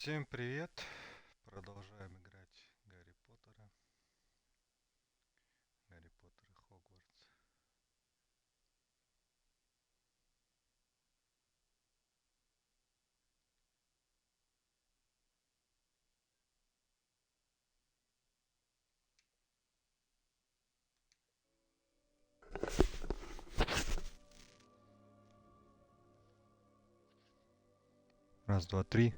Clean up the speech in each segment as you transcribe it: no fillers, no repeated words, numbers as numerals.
Всем привет! Продолжаем играть Гарри Поттера. Гарри Поттер и Хогвартс. Раз, два, три.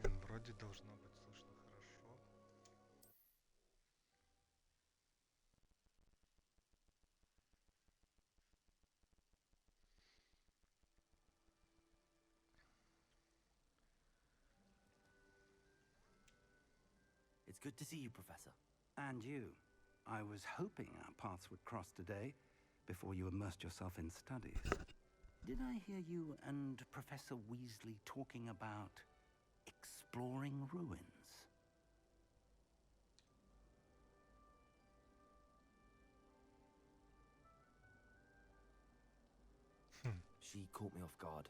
Блин, вроде должно быть слышно хорошо. It's good to see you, Professor. And you. I was hoping our paths would cross today before you immersed yourself in studies. Did I hear you and Professor Weasley talking about exploring ruins? She caught me off guard.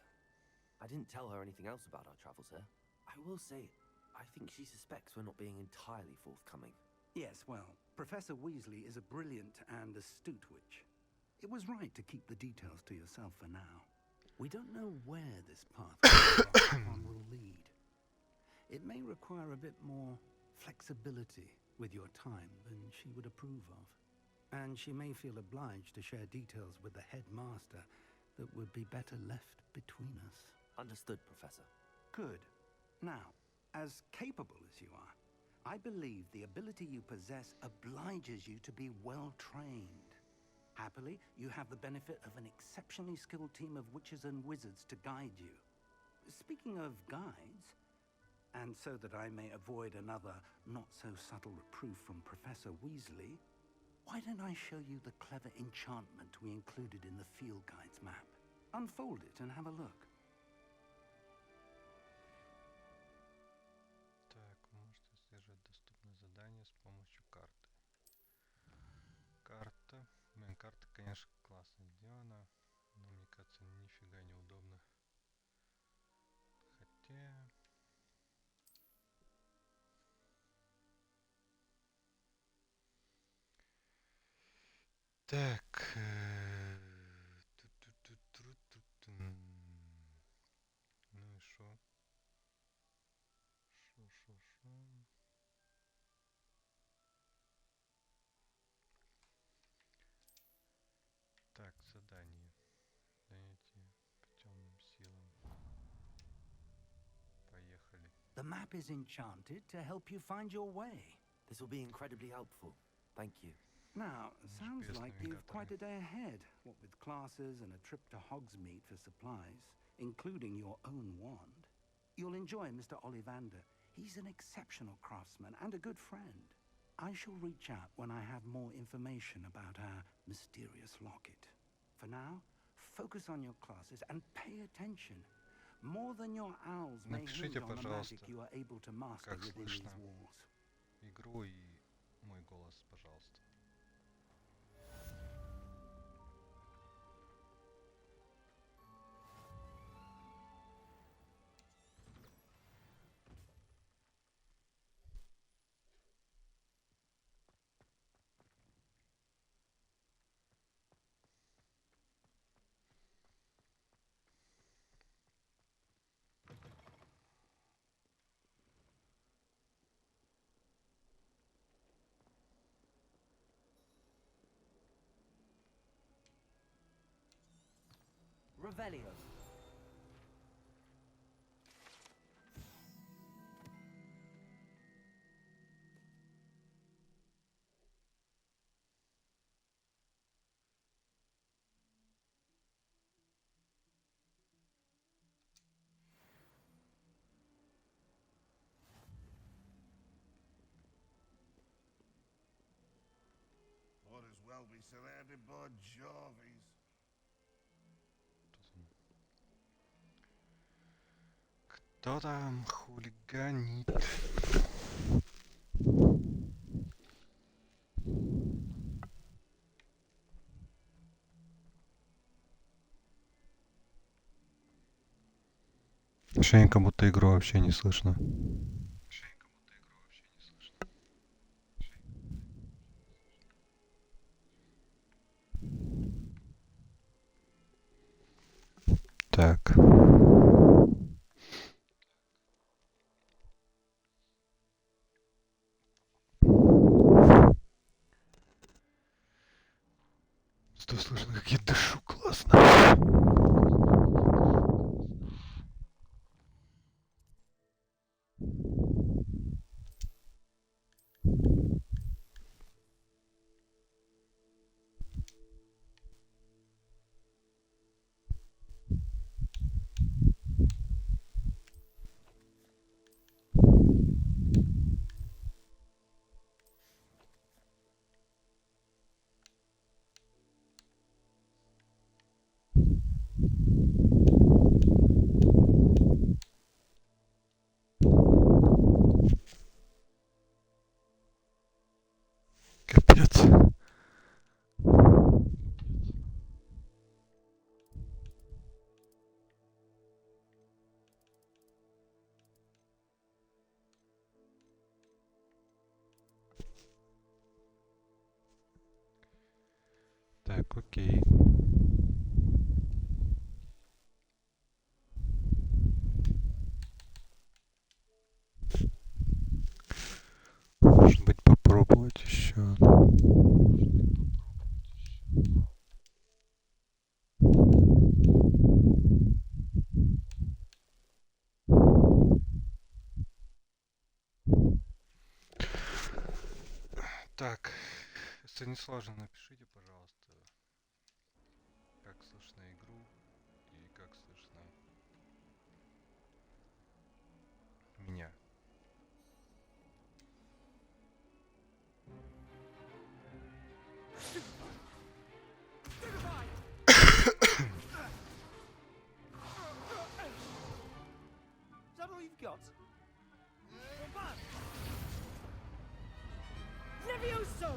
I didn't tell her anything else about our travels here. I will say, I think she suspects we're not being entirely forthcoming. Yes, well, Professor Weasley is a brilliant and astute witch. It was right to keep the details to yourself for now. We don't know where this path will lead. It may require a bit more flexibility with your time than she would approve of. And she may feel obliged to share details with the headmaster that would be better left between us. Understood, Professor. Good. Now, as capable as you are, I believe the ability you possess obliges you to be well trained. Happily, you have the benefit of an exceptionally skilled team of witches and wizards to guide you. Speaking of guides, and so that I may avoid another not-so-subtle reproof from Professor Weasley, why don't I show you the clever enchantment we included in the field guide's map? Unfold it and have a look. Так, вы можете отслеживать доступные задания с помощью карты. Карта. Блин, карта, конечно, классно сделана, но мне кажется, нифига неудобно. Хотя... Так... Ну и шо? Шо. Так, задание. Занятие по темным силам. Поехали. The map is enchanted to help you find your way. This will be incredibly helpful. Thank you. Now, sounds GPS like you've navigator. quite a day ahead, what with classes and a trip to Hogsmeade for supplies, including your own wand. You'll enjoy Mr. Ollivander. He's an exceptional craftsman and a good friend. I shall reach out when I have more information about our mysterious locket. For now, focus on your classes and pay attention. More than your owls may hinge Напишите, on the magic пожалуйста, you are able to master как within these слышно walls. игру и мой голос, пожалуйста. Revelio. Might as well be surrounded by Jarvies. Кто там хулиганит? Шейн, как будто игру вообще не слышно. Так. Что слышно, как я дышу, классно. Капец. Так, окей. Может быть, попробовать еще. Так, если не сложно, напишите, пожалуйста, как слышно игру и как слышно меня. Is that all you've got? Levioso!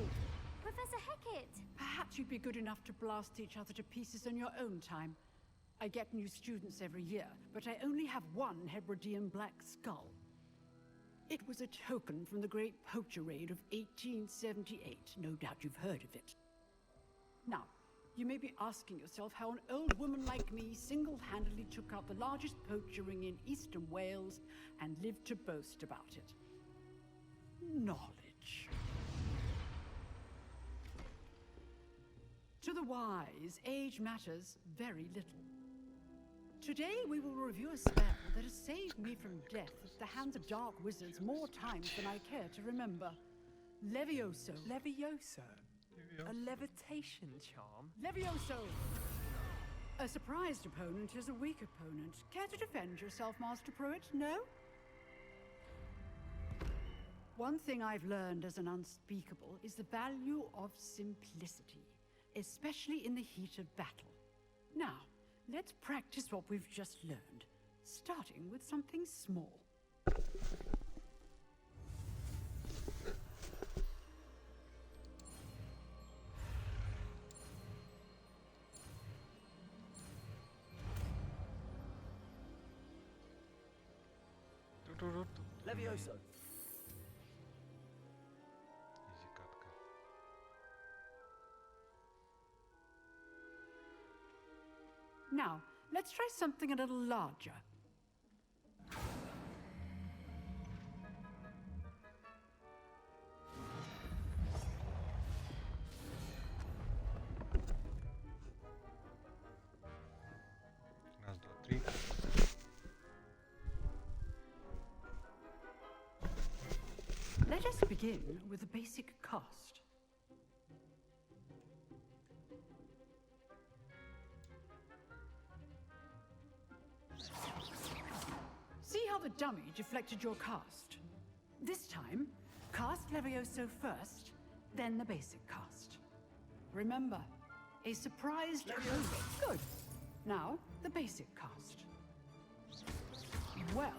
Professor Hecat! Perhaps you'd be good enough to blast each other to pieces on your own time. I get new students every year, but I only have one Hebridean black skull. It was a token from the Great Poacher Raid of 1878. No doubt you've heard of it. Now, you may be asking yourself how an old woman like me single-handedly took out the largest poacher ring in eastern Wales and lived to boast about it. Knowledge. To the wise, age matters very little. Today we will review a spell that has saved me from death at the hands of dark wizards more times than I care to remember. Levioso. Levioso? A levitation charm? Levioso! A surprised opponent is a weak opponent. Care to defend yourself, Master Pruitt? No? One thing I've learned as an unspeakable is the value of simplicity, especially in the heat of battle. Now, let's practice what we've just learned, starting with something small. Levioso. Изи катка. Now, let's try something a little larger. Раз, два, три. Let us begin with a basic cast. See how the dummy deflected your cast? This time, cast Levioso first, then the basic cast. Remember, a surprised Levioso. Good. Now, the basic cast. Well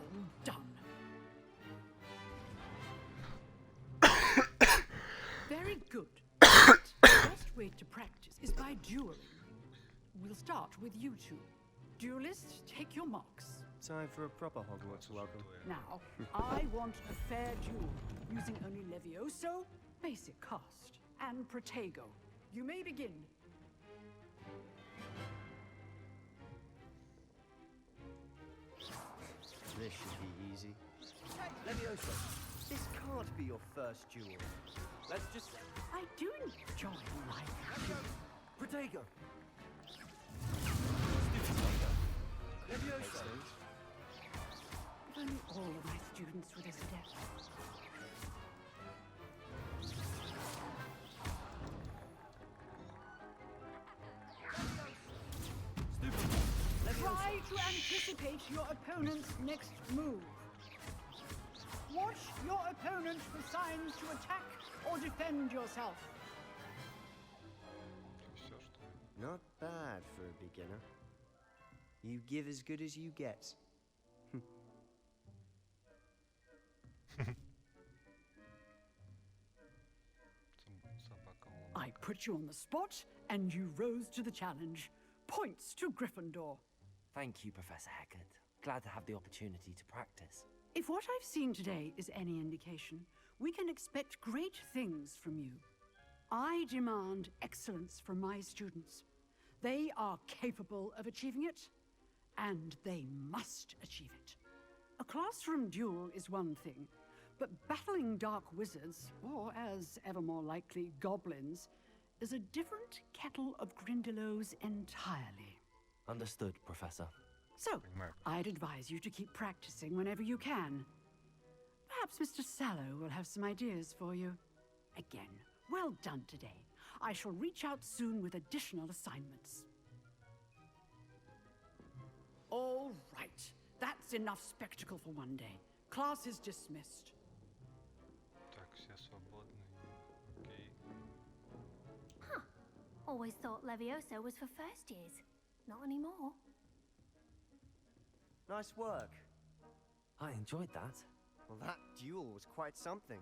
done. Very good. But the best way to practice is by dueling. We'll start with you two. Duelists, take your marks. Time for a proper Hogwarts Класс, welcome. что я. Now, I want a fair duel, using only Levioso, basic cast, and Protego. You may begin. This should be easy. Levioso, this can't be your first duel. Let's just... I do enjoy life. Protego! Levioso! If only all of my students were this adept. Try to anticipate your opponent's next move. Watch your opponent for signs to attack or defend yourself. Все, что ли? Not bad for a beginner. You give as good as you get. Собака I put you on the spot, and you rose to the challenge. Points to Gryffindor. Thank you, Professor Hecat. Glad to have the opportunity to practice. If what I've seen today is any indication, we can expect great things from you. I demand excellence from my students. They are capable of achieving it, and they must achieve it. A classroom duel is one thing, but battling dark wizards, or as ever more likely, goblins, is a different kettle of Grindylows entirely. Understood, Professor. So, Понимаю. I'd advise you to keep practicing whenever you can. Perhaps Mr. Sallow will have some ideas for you. Again, well done today. I shall reach out soon with additional assignments. All right. That's enough spectacle for one day. Class is dismissed. Так, все свободны. Окей. Always thought Levioso was for first years. Not anymore. Nice work. I enjoyed that. Well, that duel was quite something.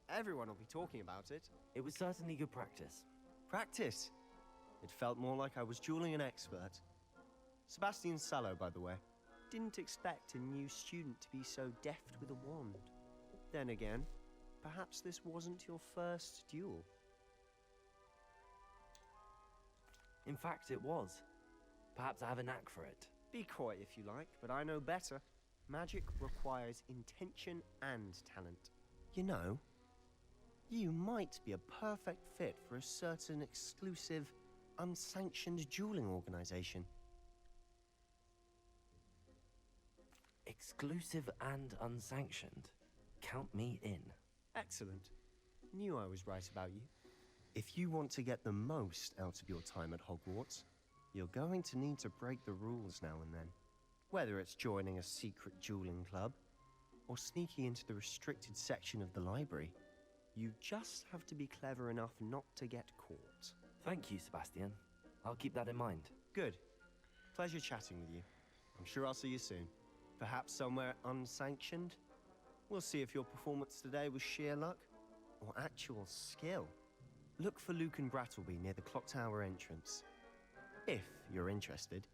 Everyone will be talking about it. It was certainly good practice. Practice. It felt more like I was dueling an expert. Sebastian Sallow, by the way. Didn't expect a new student to be so deft with a wand. Then again, perhaps this wasn't your first duel. In fact, it was. Perhaps I have a knack for it. Be coy if you like, but I know better. Magic requires intention and talent. You know, you might be a perfect fit for a certain exclusive, unsanctioned dueling organization. Exclusive and unsanctioned. Count me in. Excellent. Knew I was right about you. If you want to get the most out of your time at Hogwarts, you're going to need to break the rules now and then. Whether it's joining a secret dueling club, or sneaking into the restricted section of the library, you just have to be clever enough not to get caught. Thank you, Sebastian. I'll keep that in mind. Good. Pleasure chatting with you. I'm sure I'll see you soon. Perhaps somewhere unsanctioned? We'll see if your performance today was sheer luck or actual skill. Look for Luke and Brattleby near the clock tower entrance. If you're interested.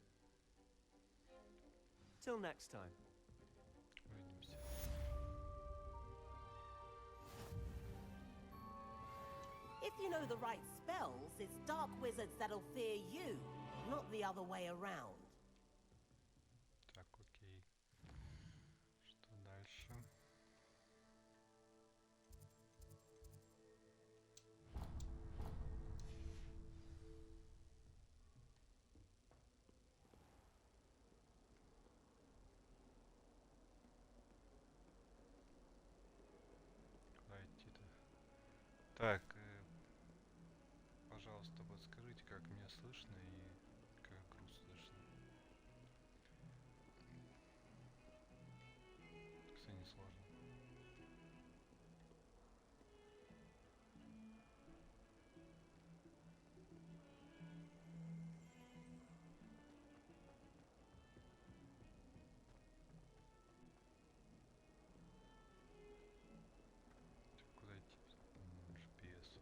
Till next time. Увидимся. If you know the right spells, it's dark wizards that'll fear you, not the other way around. Так, окей. Что дальше? Куда идти-то? Так, пожалуйста, подскажите, как меня слышно и как игру слышно. Кстати, не сложно. Так, куда идти? GPS.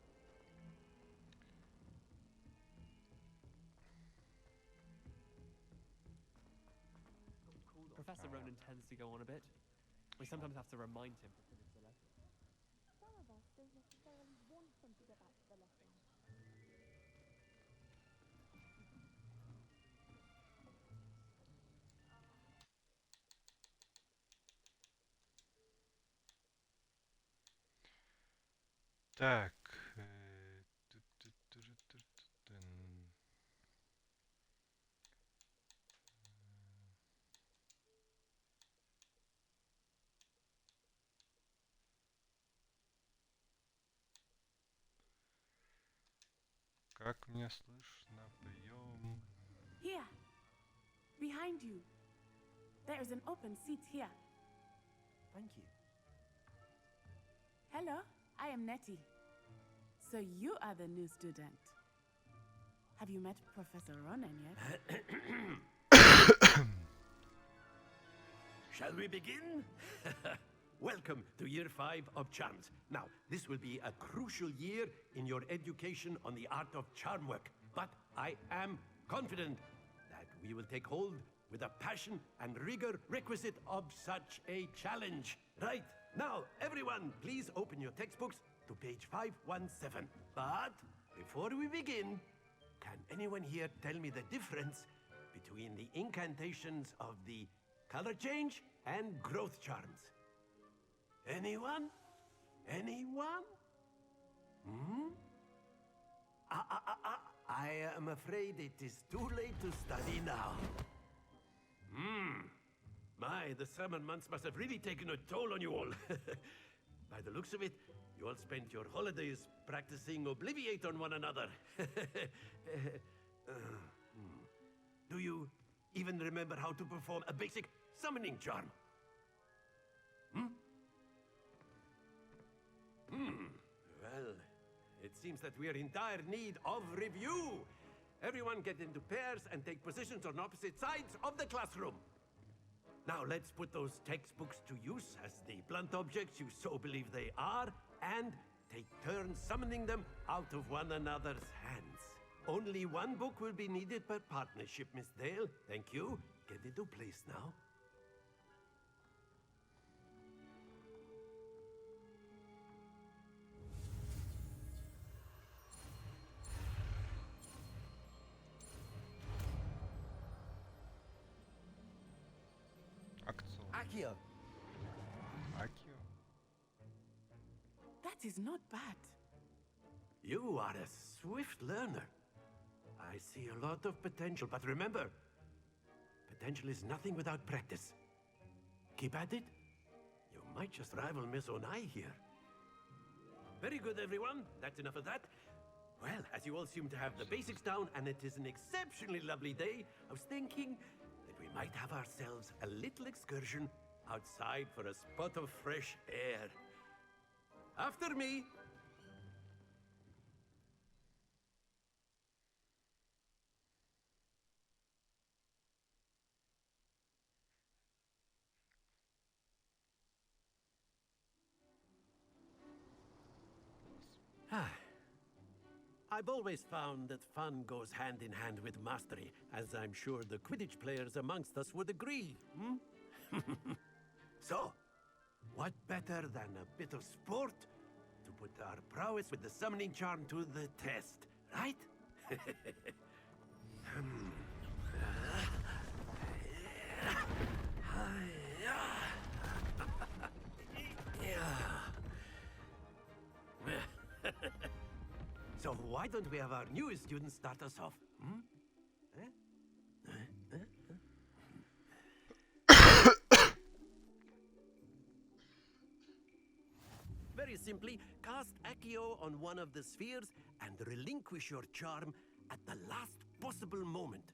Professor Ronan tends to go on a bit. We sometimes have to remind him to finish the lesson. Some of us don't necessarily want them to get back to the lesson. Так. Как меня слышно? Прием. Here, behind you. There is an open seat here. Thank you. Hello, I am Nettie. So you are the new student. Have you met Professor Ronan yet? Shall we begin? Welcome to Year 5 of Charms. Now, this will be a crucial year in your education on the art of charm work. But I am confident that we will take hold with the passion and rigor requisite of such a challenge. Right, now, everyone, please open your textbooks to page 517. But before we begin, can anyone here tell me the difference between the incantations of the color change and growth charms? Anyone? Anyone? Hmm? I am afraid it is too late to study now. My, the summer months must have really taken a toll on you all. By the looks of it, you all spent your holidays practicing Obliviate on one another. Do you even remember how to perform a basic summoning charm? Well, it seems that we are in dire need of review. Everyone get into pairs and take positions on opposite sides of the classroom. Now let's put those textbooks to use as the blunt objects you so believe they are, and take turns summoning them out of one another's hands. Only one book will be needed per partnership, Miss Dale. Thank you. Get into place now. Accio. Акио. That is not bad. You are a swift learner. I see a lot of potential, but remember, potential is nothing without practice. Keep at it. You might just rival Miss Onai here. Very good, everyone. That's enough of that. Well, as you all seem to have the basics down, and it is an exceptionally lovely day, I was thinking that we might have ourselves a little excursion outside for a spot of fresh air. After me. I've always found that fun goes hand in hand with mastery, as I'm sure the Quidditch players amongst us would agree. So, what better than a bit of sport to put our prowess with the summoning charm to the test, right? So why don't we have our newest student start us off? Very simply, cast Accio on one of the spheres and relinquish your charm at the last possible moment.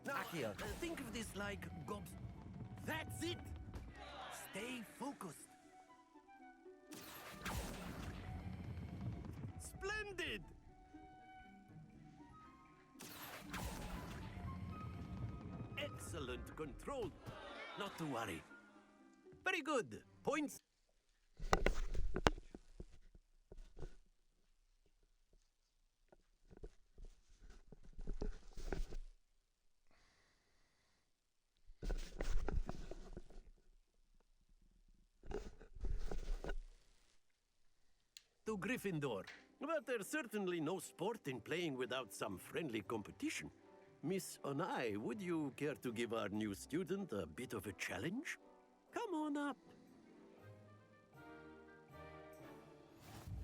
Now, Accio. Think of this like gobs. That's it! Stay focused. Splendid! Excellent control. Not to worry. Very good. Points. Gryffindor. But there's certainly no sport in playing without some friendly competition. Miss Onai, would you care to give our new student a bit of a challenge? Come on up.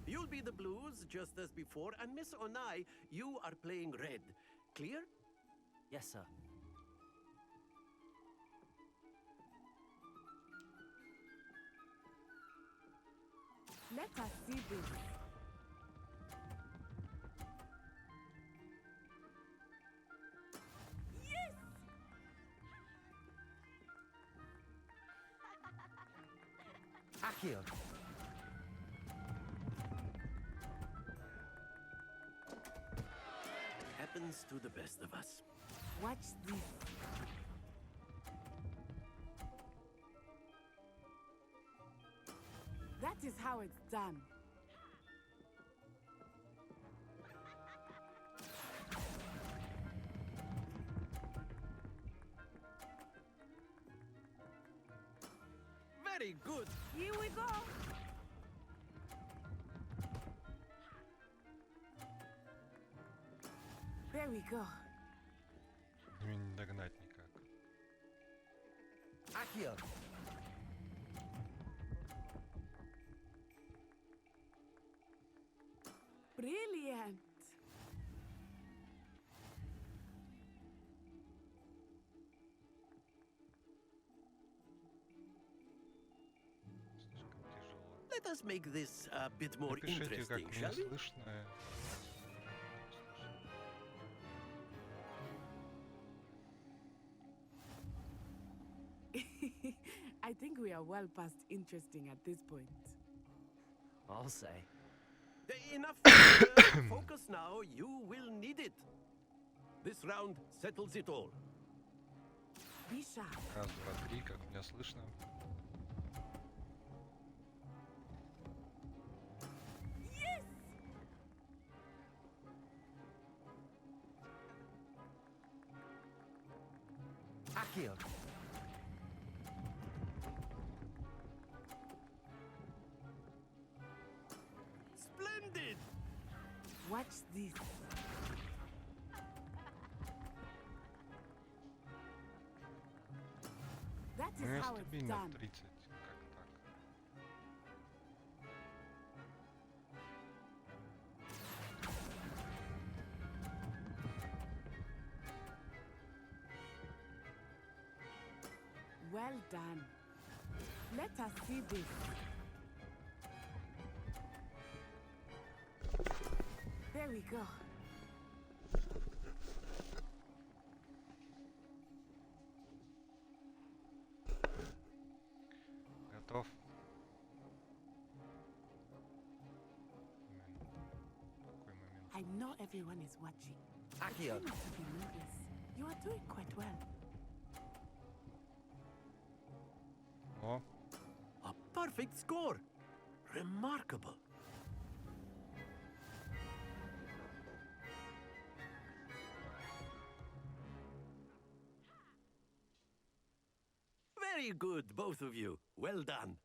You'll be the blues, just as before, and Miss Onai, you are playing red. Clear? Yes, sir. Let us see this. Yes! Accio! Happens to the best of us. Watch this. That is how it's done. Very good. Here we go. There we go. Мне не догнать никак. Accio! Brilliant. Слишком тяжело. Let us make this a bit more Напишите, как interesting, меня shall we? слышно. I think we are well past interesting at this point. I'll say. Enough. Focus now. You will need it. This round settles it all. Be sharp. Раз, два, три, как меня слышно. Yes! Accio! Splendid. Watch this. That is Ну, how it's стабильно done. 30, как так. Well done. Let us see this. There we go. Готов. Такой момент. I know everyone is watching. Accio! Try not to be nervous. You are doing quite well. О, A perfect score. Remarkable. Very good, both of you. Well done.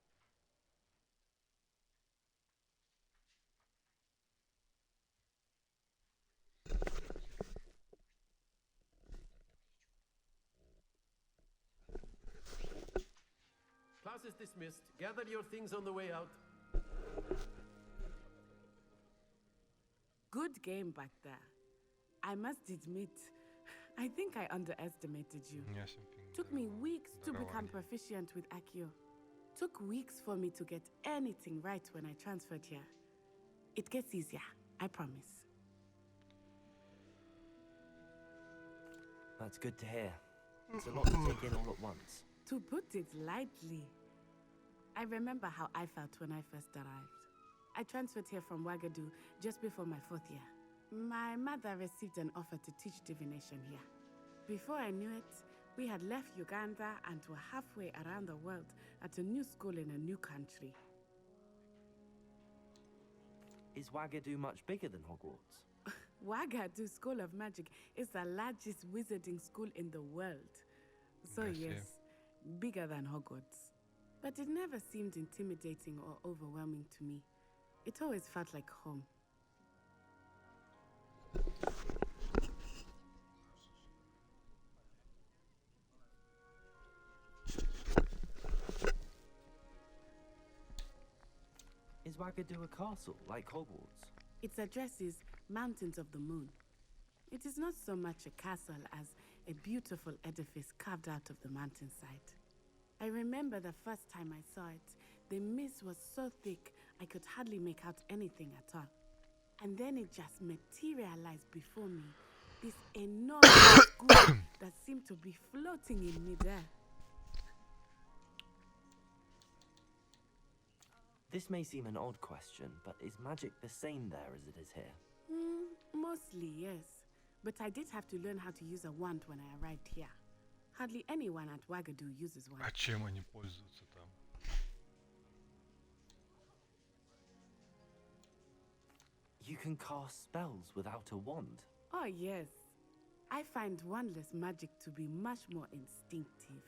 Class is dismissed. Gather your things on the way out. Good game back there. I must admit, I think I underestimated you. у меня симпинг. Took me weeks to become Дарование. proficient with Accio. Took weeks for me to get anything right when I transferred here. It gets easier, I promise. That's good to hear. It's a lot to take in all at once. To put it lightly, I remember how I felt when I first arrived. I transferred here from Wagadu just before my 4th year. My mother received an offer to teach divination here. Before I knew it, we had left Uganda and were halfway around the world at a new school in a new country. Is Wagadu much bigger than Hogwarts? Wagadu School of Magic is the largest wizarding school in the world. So I see. yes, bigger than Hogwarts. But it never seemed intimidating or overwhelming to me. It always felt like home. Is Wagadu a castle, like Hogwarts? Its address is Mountains of the Moon. It is not so much a castle as a beautiful edifice carved out of the mountainside. I remember the first time I saw it, the mist was so thick I could hardly make out anything at all. And then it just materialized before me, this enormous school that seemed to be floating in midair. This may seem an odd question, but is magic the same there as it is here? Mostly, yes. But I did have to learn how to use a wand when I arrived here. Hardly anyone at Wagadu uses one. А чем они пользуются там? You can cast spells without a wand. Oh, yes. I find wandless magic to be much more instinctive.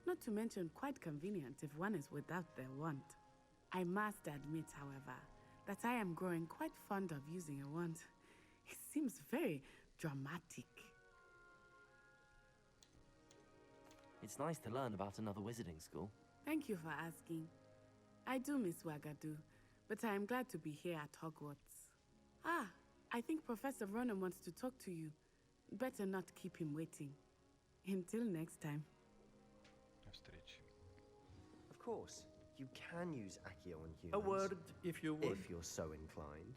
Not to mention quite convenient if one is without their wand. I must admit, however, that I am growing quite fond of using a wand. It seems very dramatic. It's nice to learn about another wizarding school. Thank you for asking. I do miss Wagadu, but I am glad to be here at Hogwarts. Ah, I think Professor Ronan wants to talk to you. Better not keep him waiting. Until next time. До встречи. Of course, you can use Accio on humans. A word, if you would. If you're so inclined.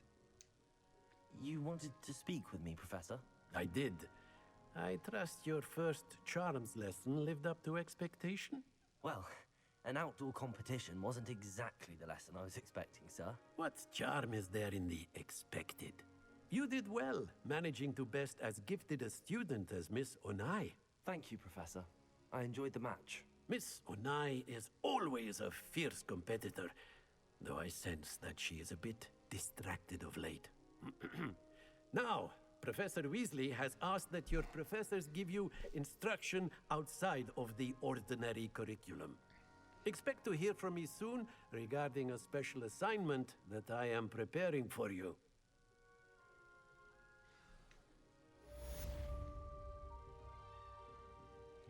You wanted to speak with me, Professor? I did. I trust your first charms lesson lived up to expectation? Well, an outdoor competition wasn't exactly the lesson I was expecting, sir. What charm is there in the expected? You did well, managing to best as gifted a student as Miss Onai. Thank you, Professor. I enjoyed the match. Miss Onai is always a fierce competitor, though I sense that she is a bit distracted of late. Now, Professor Weasley has asked that your professors give you instruction outside of the ordinary curriculum. Expect to hear from me soon regarding a special assignment that I am preparing for you.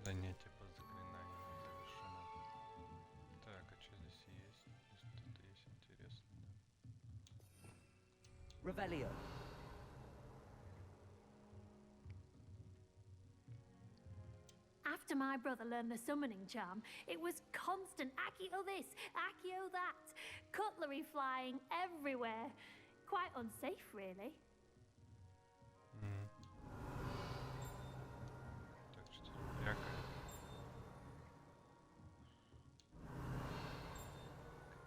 Занятие по заклинаниям завершено. Так, а что здесь есть? Здесь что-то есть интересное. Revelio. After my brother learned the summoning charm, it was constant Accio this, Accio that. Cutlery flying everywhere. Quite unsafe, really. Так, что якорь.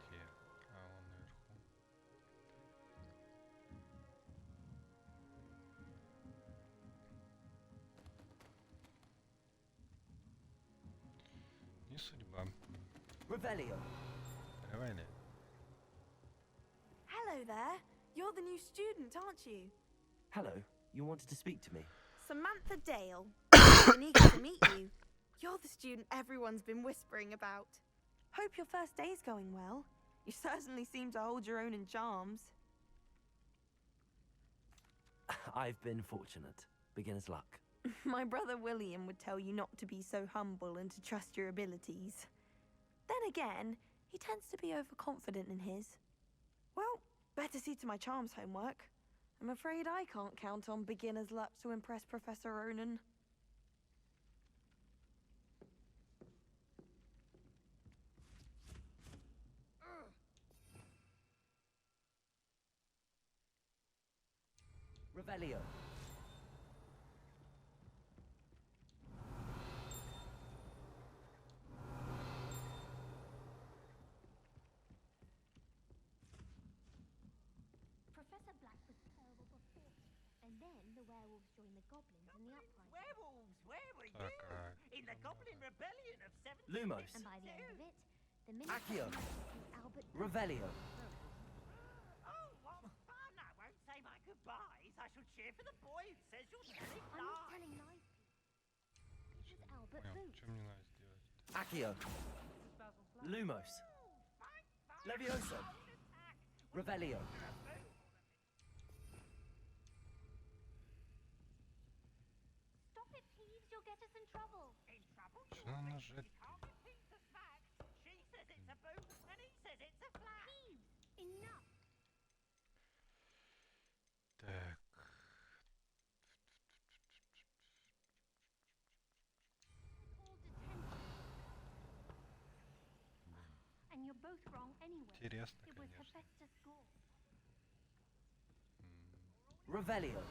Где? А, он наверху. Не судьба. Revelio. Ревели. Hello there. You're the new student, aren't you? Hello. You wanted to speak to me? Samantha Dale. I've been eager to meet you. You're the student everyone's been whispering about. Hope your first day's going well. You certainly seem to hold your own in charms. I've been fortunate. Beginner's luck. My brother William would tell you not to be so humble and to trust your abilities. Then again, he tends to be overconfident in his. Well, better see to my charms homework. I'm afraid I can't count on beginner's luck to impress Professor Ronan. Revelio. Professor Black was terrible before, and then the werewolves joined the goblins in the uprising. Werewolves, where were Так, you? а In the Goblin Rebellion of 7. Lumos. And by the end of it, the Accio. minister was Albert. Revelio. Oh, what fun! I won't say my goodbyes. I shall cheer for the boy who says you're telling I'm not lies. telling lies. It was Albert понял, Booth. что мне надо сделать? Accio. Lumos. Levioso. Revelio. Stop it, Peeves. You'll get us in trouble. In trouble? Что надо нажать? You can't repeat the smack. She says it's a boom, and he says it's a flat. Peeves, enough. Так. All detention. And you're both wrong anyway. Интересно, It was конечно. Hephaestus' Gore. Revelio.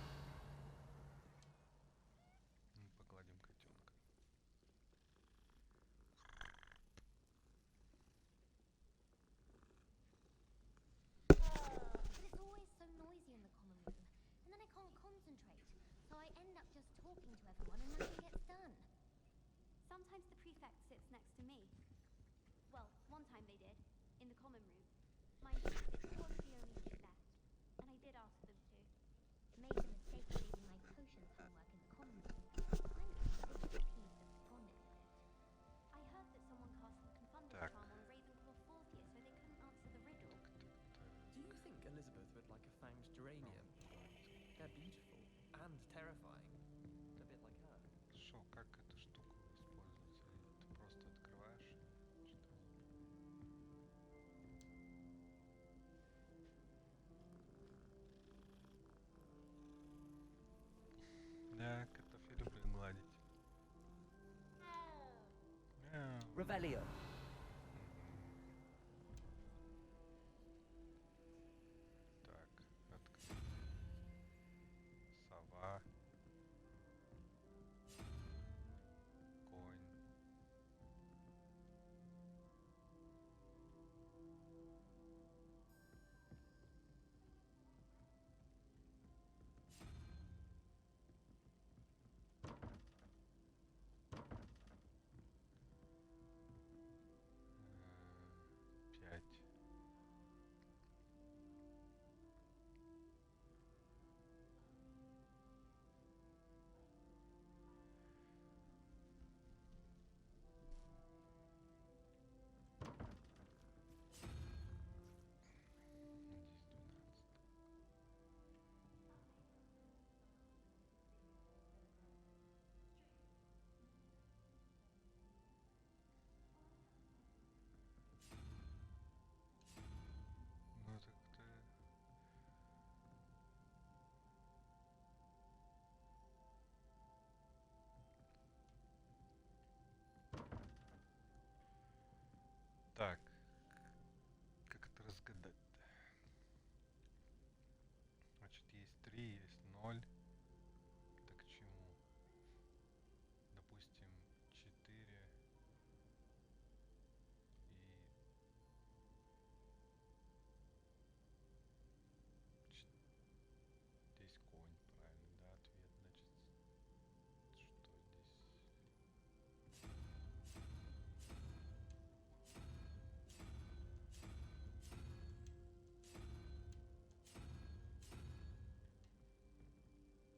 Погладим котенка. But it's always so noisy in the common room, and then I can't concentrate, so I end up just talking to everyone and nothing gets done. Sometimes the prefect sits next to me. Well, one time they did, in the common room. Mind you, it was the only seat left, and I did ask them to. Made the mistake of leaving my potions homework in the common room. I'm convinced Peeves have forgotten it a bit. I heard that someone cast the confounded Так. charm on Ravenclaw 4th year, so they couldn't answer the riddle. Do you think Elizabeth would like a fanged geranium? They're beautiful and terrifying. A bit like her. Шо, как эта штука используется? Или ты просто открываешь и читаешь? Да, котов я люблю гладить. Мяу. Revelio. Так, открыть. Сова. Конь. Пять. Здесь 12. Ну так ты... Так, как это разгадать-то? Значит, есть 3, есть 0. Это к чему? Допустим, 4 и... Здесь конь, правильно, да? Ответ, значит, что здесь?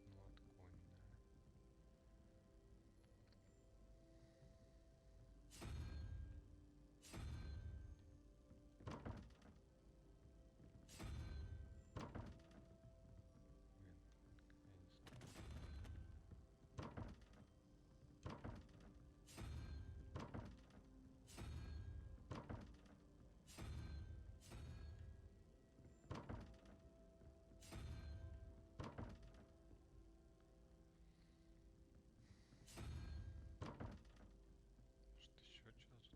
Ну вот конь, да. Блин, я не знаю. Может еще что тут есть?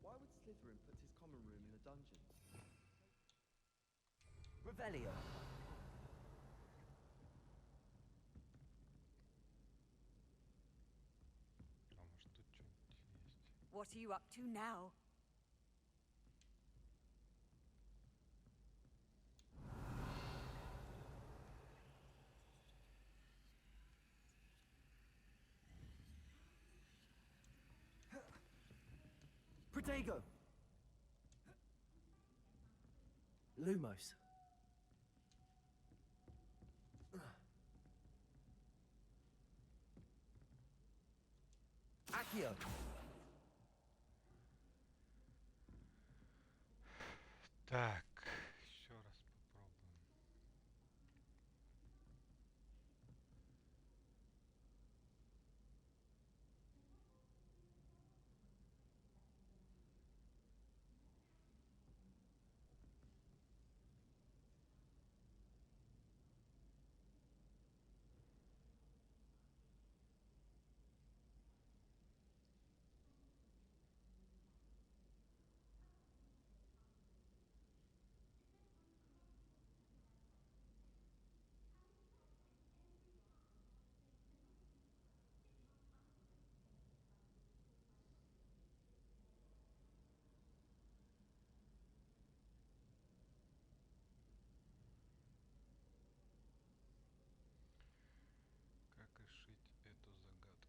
Why would Slytherin put his common room in a dungeon? Revelio. А может тут что-нибудь есть? What are you up to now? Protego. Lumos. Accio. Так, еще раз попробуем. Как решить эту загадку?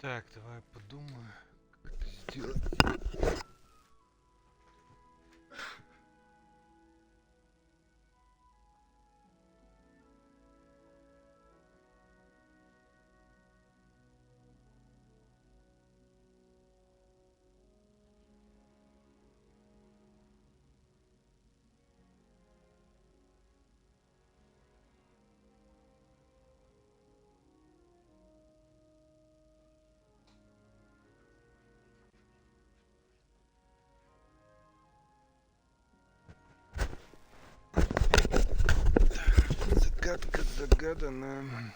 Так, давай подумаю, как это сделать. Загадка загадана.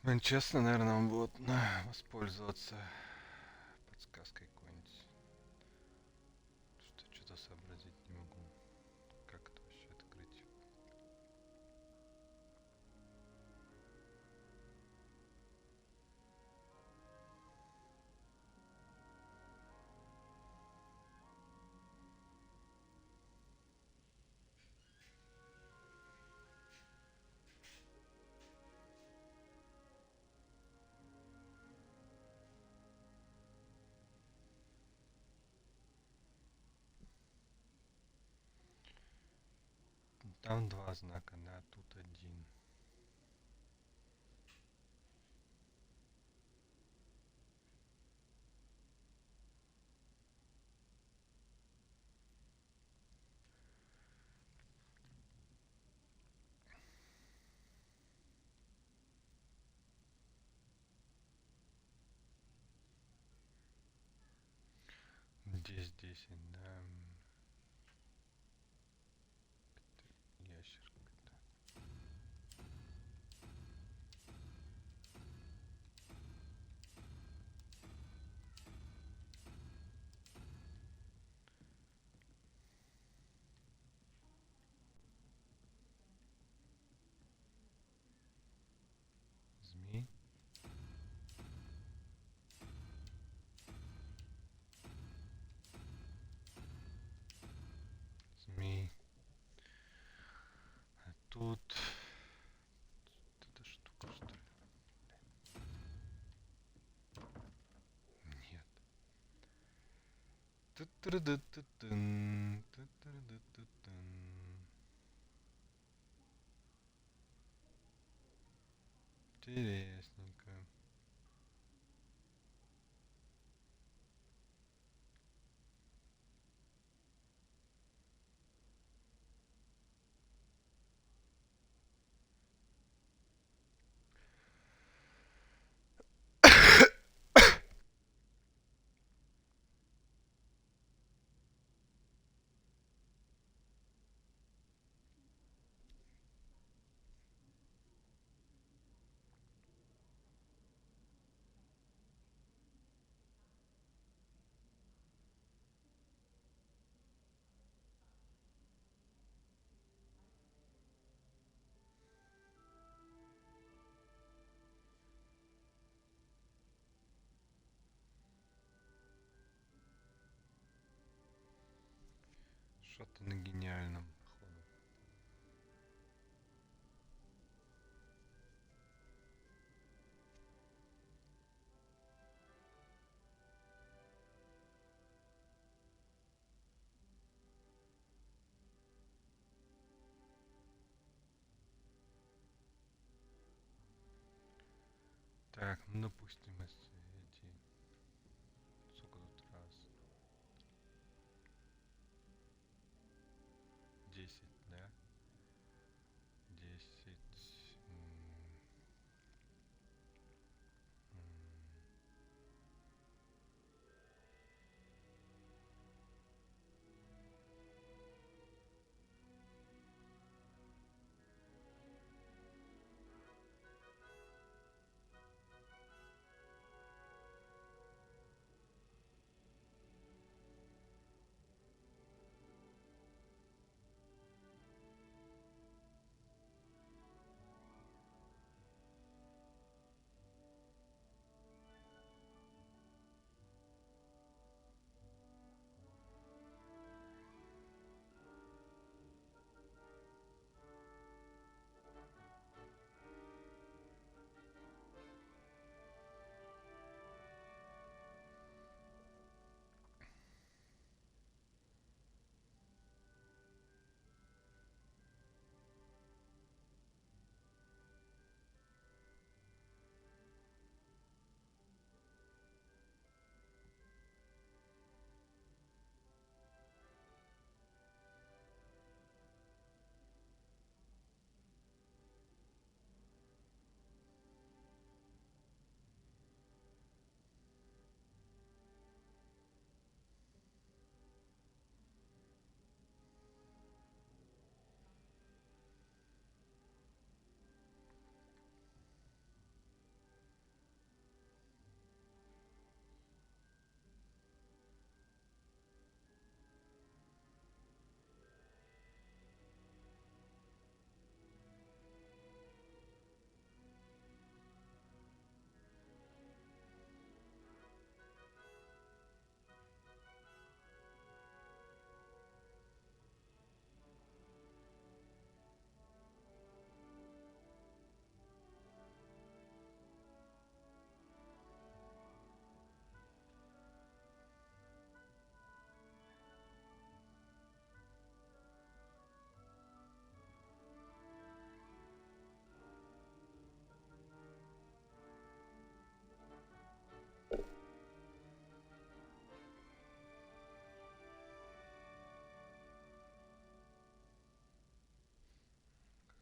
Блин, честно, наверное, он будет воспользоваться подсказкой какой-нибудь. Что-то сообразить не могу. Как это вообще открыть? Там два знака, да, тут один. Здесь 10, да. Это ящерка. Змей. Змей. А тут... эта штука, что ли? Нет. Ту-ту-ду-ту-тун, ту-ту-ду-ту-тун. Интересненько. Что-то на гениальном ходу. Так, ну допустим, если эти... Сколько тут раз? 10, да? 10.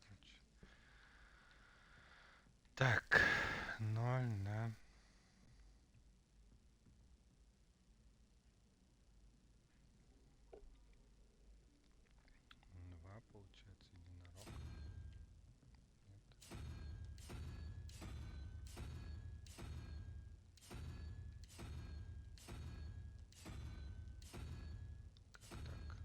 Короче. Так, 0, да. Два, получается, единорог. Нет. Как так?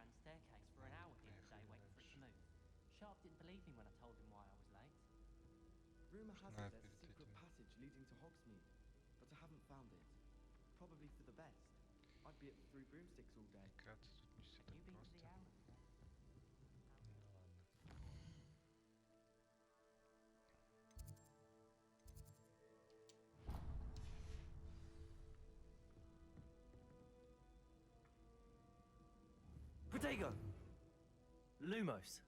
underground staircase for an hour the other day waiting for it to move. Sharp didn't believe me when I told him why I was late. Rumor has Знаю it there's a перед secret этим. passage leading to Hogsmeade, but I haven't found it. Probably for the best. I'd be at the Three Broomsticks all day. Оказывается, тут не все Have так you been to the просто. Owlet yet? Ну ладно. Protego! Lumos.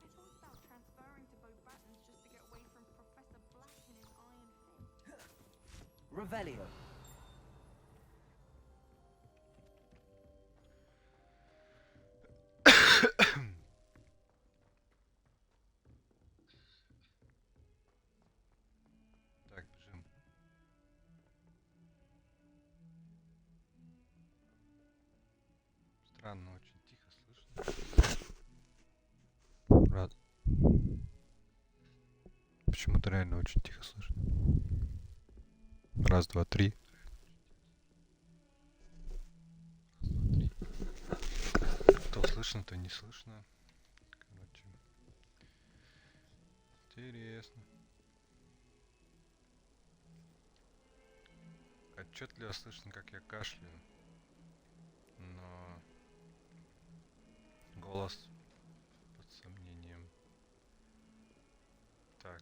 I thought about transferring to both Battens just to get away from Professor Black and his iron fist. Revelio. Так, бежим. Странно, очень тихо слышно. Рад. Почему-то реально очень тихо слышно. Раз, два, три. То слышно, то не слышно. Короче. Интересно. Отчетливо слышно, как я кашляю. Но голос под сомнением. Так,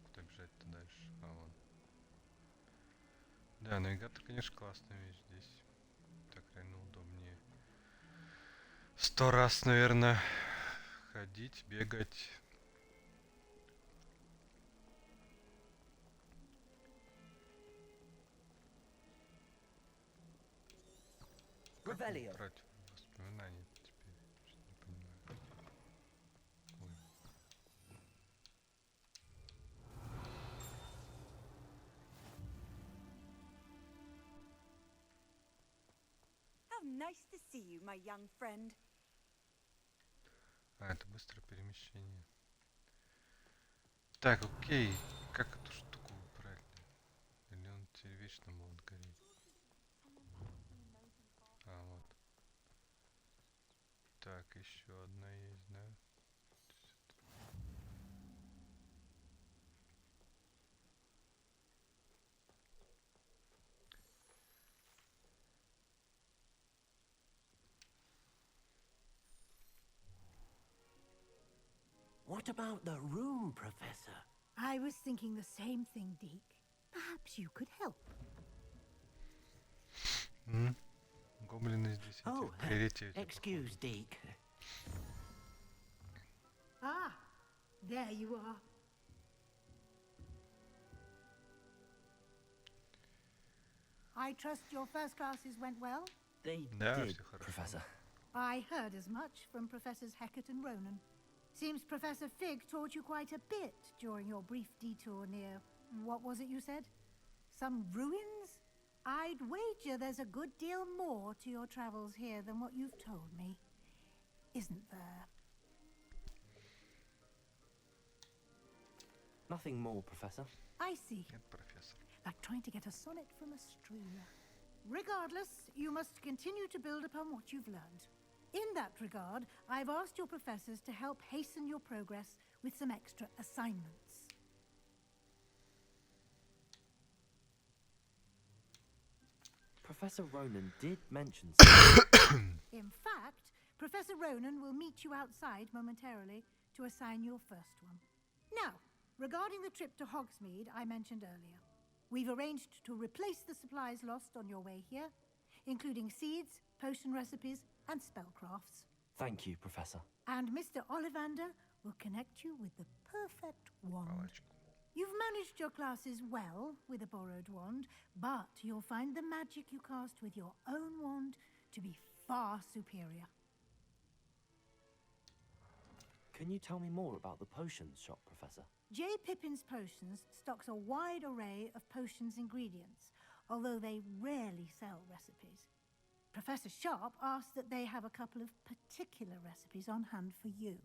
куда бежать-то дальше? А, вон. Да, навигатор, конечно, классная вещь здесь. Так реально удобнее. 100 раз, наверное, ходить, бегать. Revelio. Против воспоминаний теперь. Что-то не понимаю. Ой. How nice to see you, my young friend. А, это быстрое перемещение. Так, окей. Как эту штуку правильно? Или он теперь вечно будет гореть? А, вот. Так, еще одна есть, да? What about the room, Professor? I was thinking the same thing, Deke. Perhaps you could help. Гоблины здесь Oh, эти приоритеты. excuse, Deke. Ah, there you are. I trust your first classes went well? They Да, did, всё хорошо. Professor. I heard as much from Professors Hecat and Ronan. Seems Professor Fig taught you quite a bit during your brief detour near... What was it you said? Some ruins? I'd wager there's a good deal more to your travels here than what you've told me. Isn't there? Nothing more, Professor. I see. Нет, профессор. Like trying to get a sonnet from a stream. Regardless, you must continue to build upon what you've learned. In that regard, I've asked your professors to help hasten your progress with some extra assignments. Professor Ronan did mention something. In fact, Professor Ronan will meet you outside momentarily to assign your first one. Now, regarding the trip to Hogsmeade I mentioned earlier, we've arranged to replace the supplies lost on your way here, including seeds, potion recipes, and spellcrafts. Thank you, Professor. And Mr. Ollivander will connect you with the perfect wand. Палочку. You've managed your classes well with a borrowed wand, but you'll find the magic you cast with your own wand to be far superior. Can you tell me more about the potions shop, Professor? J. Pippin's Potions stocks a wide array of potions ingredients, although they rarely sell recipes. Professor Sharp asked that they have a couple of particular recipes on hand for you.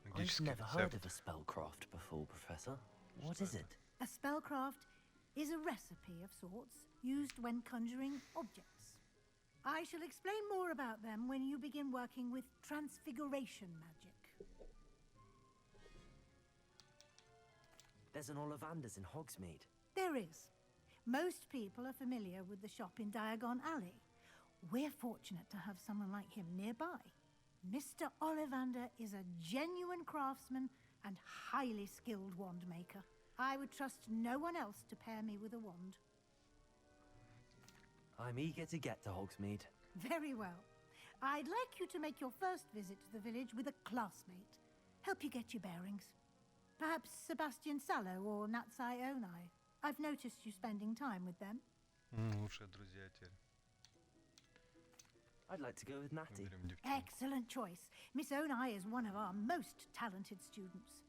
I've Магический never heard рецепт. of a spellcraft before, Professor. What is it? A spellcraft is a recipe of sorts used when conjuring objects. I shall explain more about them when you begin working with transfiguration magic. There's an Ollivander's in Hogsmeade. There is. Most people are familiar with the shop in Diagon Alley. We're fortunate to have someone like him nearby. Mr. Ollivander is a genuine craftsman and highly skilled wand maker. I would trust no one else to pair me with a wand. I'm eager to get to Hogsmeade. Very well. I'd like you to make your first visit to the village with a classmate. Help you get your bearings. Perhaps Sebastian Sallow or Natsai Onai. I've noticed you spending time with them. Лучшие друзья теперь. I'd like to go with Natty. Выберем девчонку. Excellent choice. Miss Onai is one of our most talented students.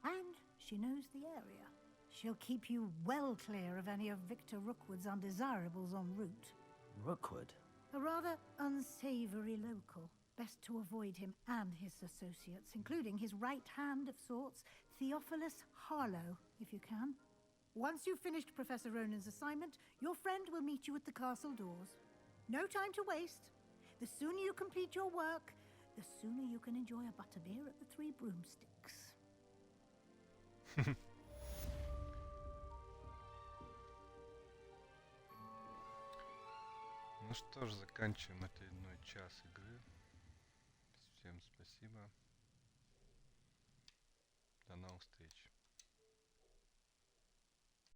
And she knows the area. She'll keep you well clear of any of Victor Rookwood's undesirables en route. Rookwood? A rather unsavory local. Best to avoid him and his associates, including his right hand of sorts, Theophilus Harlow, if you can. Once you've finished Professor Ronan's assignment, your friend will meet you at the castle doors. No time to waste. The sooner you complete your work, the sooner you can enjoy a butterbeer at the Three Broomsticks. Ну что ж, заканчиваем очередной час игры. Всем спасибо. До новых встреч.